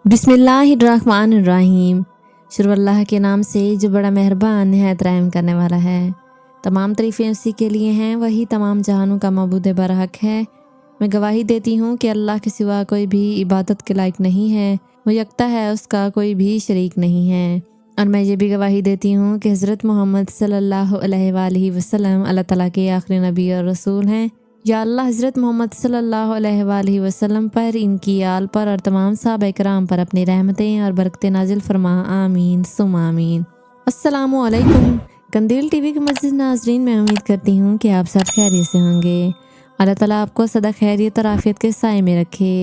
बिस्मिल्लाहिर्रहमानिर्रहीम। शुरू अल्लाह के नाम से जो बड़ा मेहरबान निहायत रहम करने वाला है। तमाम तारीफ़ें उसी के लिए हैं, वही तमाम जहानों का मबूद बरहक है। मैं गवाही देती हूँ कि अल्लाह के सिवा कोई भी इबादत के लायक नहीं है, वो यकता है, उसका कोई भी शरीक नहीं है। और मैं ये भी गवाही देती हूँ कि हज़रत मोहम्मद सल्लल्लाहु अलैहि वसल्लम अल्लाह ताला के आखिरी नबी और रसूल हैं। या अल्लाह हज़रत मोहम्मद सल्लल्लाहु अलैहि वसल्लम पर, इनकी आल पर और तमाम सहाबा इकराम पर अपनी रहमतें और बरकतें नाजिल फरमा। आमीन सुम आमीन। अस्सलामु अलैकुम। कंदील टीवी के मज़ीद नाज़रीन, मैं उम्मीद करती हूँ कि आप सब खैरियत से होंगे। अल्लाह ताला आपको सदा खैरियत और आफियत के साए में रखे।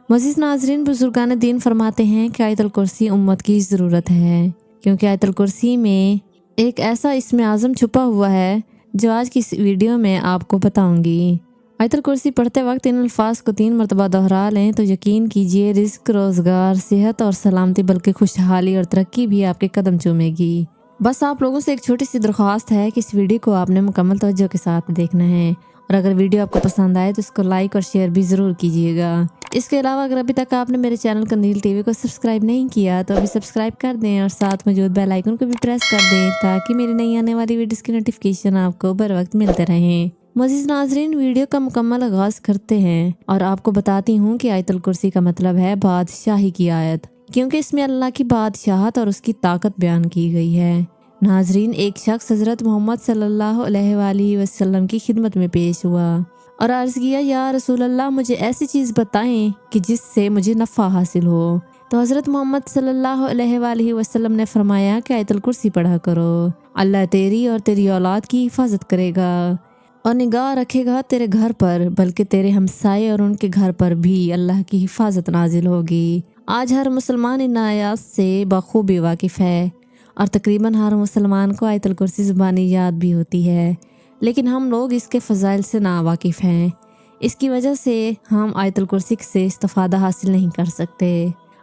मज़ीद नाज़रीन, बुजुर्गान दीन फरमाते हैं कि आयतुल कुर्सी उम्मत की ज़रूरत है, क्योंकि आयतुल कुर्सी में एक ऐसा इसमें आज़म छुपा हुआ है जो आज की इस वीडियो में आपको बताऊंगी। आयतुल कुर्सी पढ़ते वक्त इन अल्फाज को 3 मरतबा दोहरा लें तो यकीन कीजिए रिज़्क, रोज़गार, सेहत और सलामती बल्कि खुशहाली और तरक्की भी आपके कदम चूमेगी। बस आप लोगों से एक छोटी सी दरख्वास्त है कि इस वीडियो को आपने मुकम्मल तवज्जो के साथ देखना है, और अगर वीडियो आपको पसंद आए तो इसको लाइक और शेयर भी ज़रूर कीजिएगा। इसके अलावा अगर अभी तक आपने मेरे चैनल कंदील टीवी को सब्सक्राइब नहीं किया तो अभी सब्सक्राइब कर दें और साथ मौजूद बेल आइकन को भी प्रेस कर दें, ताकि मेरी नई आने वाली वीडियोस की नोटिफिकेशन आपको बर वक्त मिलते रहें। मज़ीद नाज़रीन, वीडियो का मुकम्मल आगाज़ करते हैं और आपको बताती हूँ कि आयतुल कुर्सी का मतलब है बादशाही की आयत, क्योंकि इसमें अल्लाह की बादशाहत और उसकी ताकत बयान की गई है। नाज़रीन, एक शख्स हज़रत मोहम्मद सल्लल्लाहु अलैहि वसल्लम की खिदमत में पेश हुआ और अर्ज़ किया, या रसूल अल्लाह, मुझे ऐसी चीज़ बताएं कि जिससे मुझे नफ़ा हासिल हो। तो हज़रत मोहम्मद सल्लल्लाहु अलैहि वसल्लम ने फरमाया कि आयतुल कुर्सी पढ़ा करो। अल्लाह तेरी और तेरी औलाद की हिफाजत करेगा और निगाह रखेगा तेरे घर पर, बल्कि तेरे हमसाये और उनके घर पर भी अल्लाह की हिफाजत नाजिल होगी। आज हर मुसलमान इन आयात से बखूबी वाकिफ़ है और तकरीबन हर मुसलमान को आयतुल कुर्सी ज़ुबानी याद भी होती है, लेकिन हम लोग इसके फ़ज़ाइल से नावाकिफ़ हैं। इसकी वजह से हम आयतुल कुर्सी से इस्तिफ़ादा हासिल नहीं कर सकते।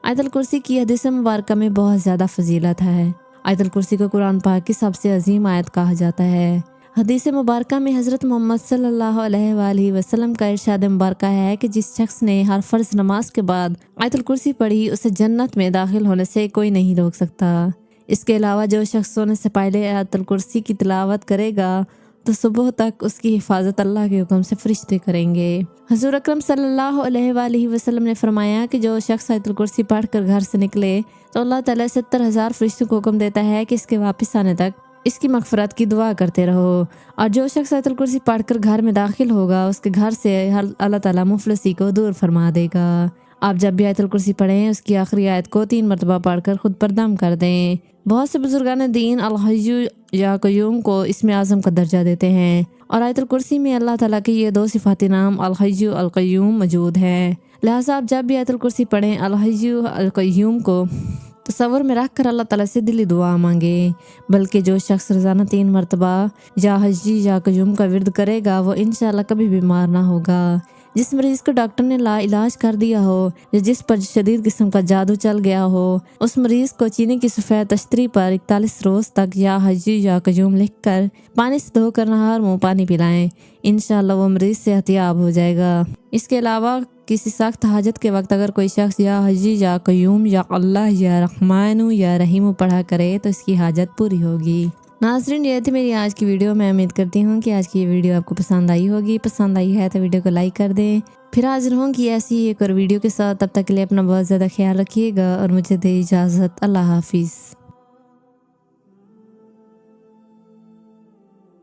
आयतुल कुर्सी की हदीस मुबारक में बहुत ज़्यादा फजीलत है। आयतुल कुर्सी को कुरान पाक की सबसे अजीम आयत कहा जाता है। हदीस मुबारक में हज़रत मोहम्मद सल्लल्लाहु अलैहि वसल्लम का इरशाद मुबारक है कि जिस शख्स ने हर फ़र्ज नमाज के बाद आयतुल कुर्सी पढ़ी, उसे जन्नत में दाखिल होने से कोई नहीं रोक सकता। इसके अलावा जो शख्स सोने से पहले आयतुल कुर्सी की तिलावत करेगा तो सुबह तक उसकी हिफाजत अल्लाह के हुक्म से फरिश्ते करेंगे। हज़ूर अकरम सल्लल्लाहु अलैहि वसल्लम ने फरमाया कि जो शख्स आयतुल कुर्सी पढ़कर घर से निकले तो अल्लाह ताला 70,000 फरिश्तों को हुक्म देता है कि इसके वापस आने तक इसकी मगफरत की दुआ करते रहो। और जो शख्स आयतुल कुर्सी पढ़कर घर में दाखिल होगा, उसके घर से अल्लाह ताला मुफलसी को दूर फरमा देगा। आप जब भी आयतुल कुर्सी पढ़ें, उसकी आखिरी आयत को 3 मरतबा पढ़कर खुद पर दम कर दें। बहुत से बुजुर्गान दीन अल हय्यु या क़य्यूम को इसमें आज़म का दर्जा देते हैं, और आयतुल कुर्सी में अल्लाह ताला के ये 2 सिफ़ाती नाम अल हय्यु अल क़य्यूम मौजूद हैं। लिहाजा आप जब भी आयतुल कुर्सी पढ़ें, अल हय्यु अल क़य्यूम को तसव्वुर में रख कर अल्लाह ताला से दिली दुआ मांगे। बल्कि जो शख्स रोज़ाना 3 मरतबा या हय्यु या क़य्यूम का विर्द करेगा, वो इंशाअल्लाह कभी बीमार ना होगा। जिस मरीज़ को डॉक्टर ने ला इलाज कर दिया हो या जिस पर शदीद किस्म का जादू चल गया हो, उस मरीज़ को चीनी की सफ़ेद तश्तरी पर 41 रोज़ तक या हय्यु या क़य्यूम लिख कर पानी से धोकर नहर मुँह पानी पिलाएं। इंशाअल्लाह वो मरीज़ सेहतियाब हो जाएगा। इसके अलावा किसी सख्त हाजत के वक्त अगर कोई शख्स या हय्यु या क़य्यूम या अल्लाह या रहमानु या रहीम पढ़ा करे तो इसकी हाजत पूरी होगी। नाज़रीन, ये थी मेरी आज की वीडियो। मैं उम्मीद करती हूँ कि आज की ये वीडियो आपको पसंद आई होगी। पसंद आई है तो वीडियो को लाइक कर दें। फिर हाजिर होंगी ऐसी एक और वीडियो के साथ। तब तक के लिए अपना बहुत ज़्यादा ख्याल रखिएगा और मुझे दे इजाज़त। अल्लाह हाफिज़।